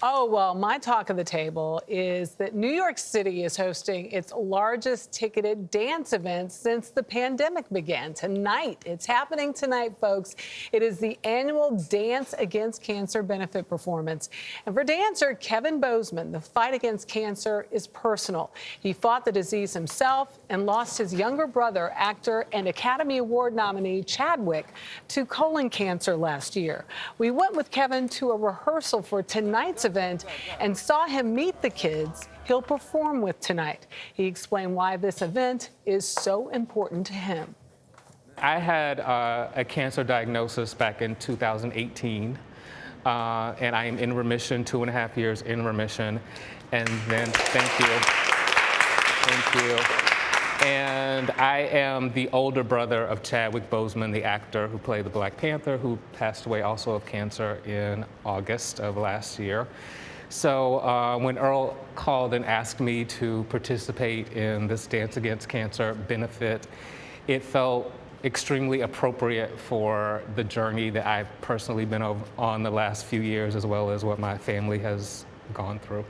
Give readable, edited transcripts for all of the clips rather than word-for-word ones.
Oh, well, my talk of the table is that New York City is hosting its largest ticketed dance event since the pandemic began. Tonight, it's happening tonight, folks. It is the annual Dance Against Cancer benefit performance. And for dancer Kevin Boseman, the fight against cancer is personal. He fought the disease himself and lost his younger brother, actor and Academy Award nominee Chadwick, to colon cancer last year. We went with Kevin to a rehearsal for tonight's event and saw him meet the kids he'll perform with tonight. He explained why this event is so important to him. I had a cancer diagnosis back in 2018, and I am in remission, 2.5 years in remission. And then, thank you. And I am the older brother of Chadwick Boseman, the actor who played the Black Panther, who passed away also of cancer in August of last year. So when Earl called and asked me to participate in this Dance Against Cancer benefit, it felt extremely appropriate for the journey that I've personally been on the last few years, as well as what my family has gone through.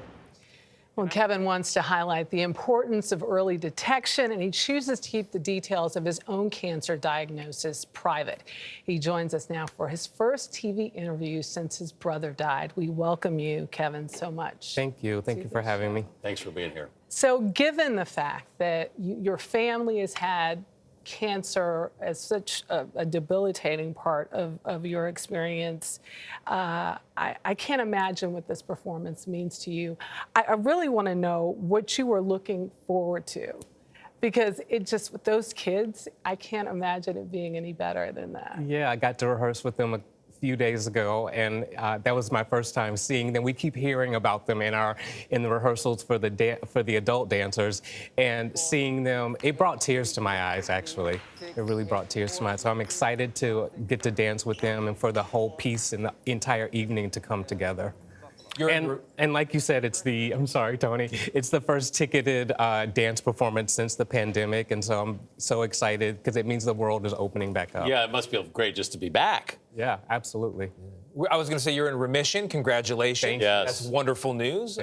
Well, Kevin wants to highlight the importance of early detection, and he chooses to keep the details of his own cancer diagnosis private. He joins us now for his first TV interview since his brother died. We welcome you, Kevin, so much. Thank you. Thank you for having me. Thanks for being here. So given the fact that your family has had cancer as such a debilitating part of your experience, I can't imagine what this performance means to you. I really want to know what you were looking forward to, because it just, with those kids, I can't imagine it being any better than that. Yeah, I got to rehearse with them a few days ago, and that was my first time seeing them. We keep hearing about them in the rehearsals for the adult dancers, and seeing them, it brought tears to my eyes, actually. It really brought tears to my eyes. So I'm excited to get to dance with them and for the whole piece and the entire evening to come together. And like you said, I'm sorry, Tony, it's the first ticketed dance performance since the pandemic, and so I'm so excited because it means the world is opening back up. Yeah, it must feel great just to be back. Yeah, absolutely. I was going to say you're in remission. Congratulations. Yes. That's wonderful news.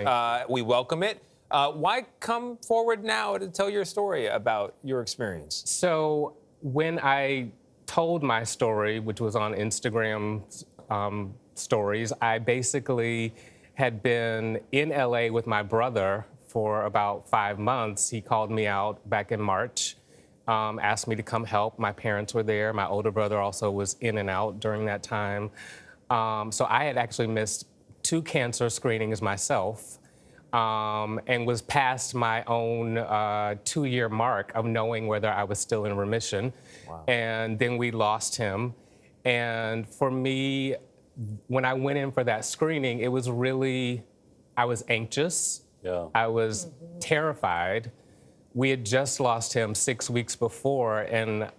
We welcome it. Why come forward now to tell your story about your experience? So when I told my story, which was on Instagram stories, I basically had been in LA with my brother for about 5 months. He called me out back in March, asked me to come help. My parents were there. My older brother also was in and out during that time. So I had actually missed 2 cancer screenings myself, and was past my own 2-year mark of knowing whether I was still in remission. Wow. And then we lost him. And for me, when I went in for that screening, it was really, I was anxious. Yeah. I was terrified. We had just lost him 6 weeks before, and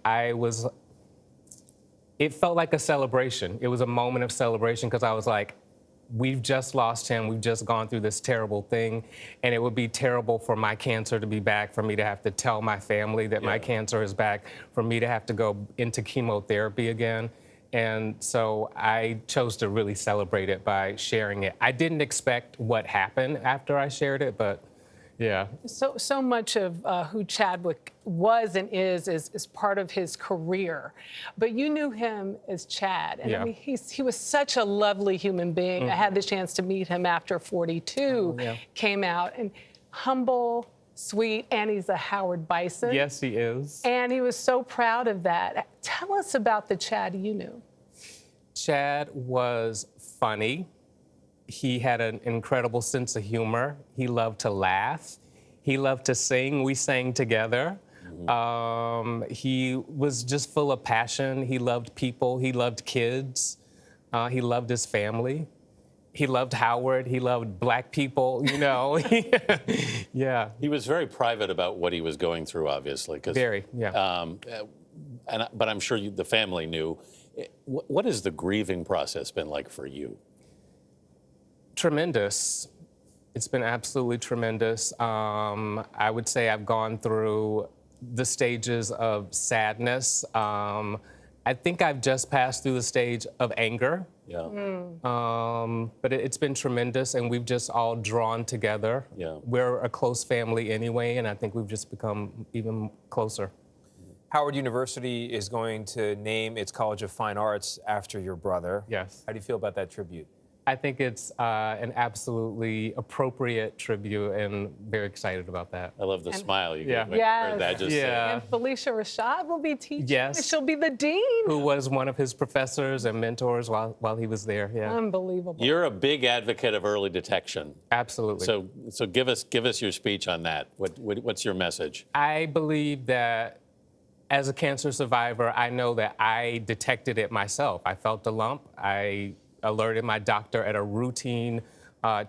it felt like a celebration. It was a moment of celebration because I was like, we've just lost him. We've just gone through this terrible thing, and it would be terrible for my cancer to be back, for me to have to tell my family that my cancer is back, for me to have to go into chemotherapy again. And so I chose to really celebrate it by sharing it. I didn't expect what happened after I shared it, but yeah. So much of who Chadwick was and is part of his career. But you knew him as Chad. And I mean, he was such a lovely human being. I had the chance to meet him after 42 came out. And humble, sweet, and he's a Howard Bison. Yes, he is. And he was so proud of that. Tell us about the Chad you knew. Chad was funny. He had an incredible sense of humor. He loved to laugh. He loved to sing. We sang together. He was just full of passion. He loved people. He loved kids. He loved his family. He loved Howard. He loved Black people, you know. Yeah. He was very private about what he was going through, obviously. Very, yeah. But I'm sure the family knew. What has the grieving process been like for you? Tremendous. It's been absolutely tremendous. I would say I've gone through the stages of sadness, I think I've just passed through the stage of anger. Yeah. But it's been tremendous, and we've just all drawn together. Yeah. We're a close family anyway, and I think we've just become even closer. Howard University is going to name its College of Fine Arts after your brother. Yes. How do you feel about that tribute? I think it's an absolutely appropriate tribute, and very excited about that. I love the smile you Yeah. gave when you heard that. Just Yeah. And Felicia Rashad will be teaching. Yes. She'll be the dean. Who was one of his professors and mentors while he was there. Yeah. Unbelievable. You're a big advocate of early detection. Absolutely. So give us your speech on that. What's your message? I believe that as a cancer survivor, I know that I detected it myself. I felt the lump. I alerted my doctor at a routine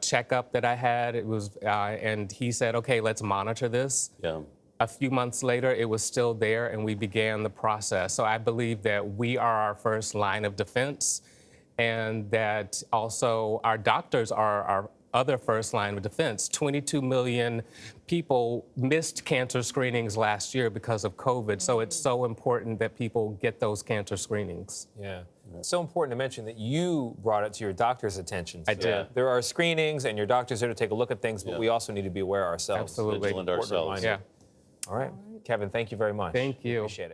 checkup that I had. It was, and he said, "Okay, let's monitor this." Yeah. A few months later, it was still there, and we began the process. So I believe that we are our first line of defense, and that also our doctors are our other first line of defense. 22 million people missed cancer screenings last year because of COVID. So it's so important that people get those cancer screenings. Yeah. It's so important to mention that you brought it to your doctor's attention. I did. There are screenings, and your doctor's there to take a look at things, but we also need to be aware ourselves. Absolutely. Vigilant Important ourselves. reminder. Yeah. All right. Kevin, thank you very much. Thank you. Appreciate it.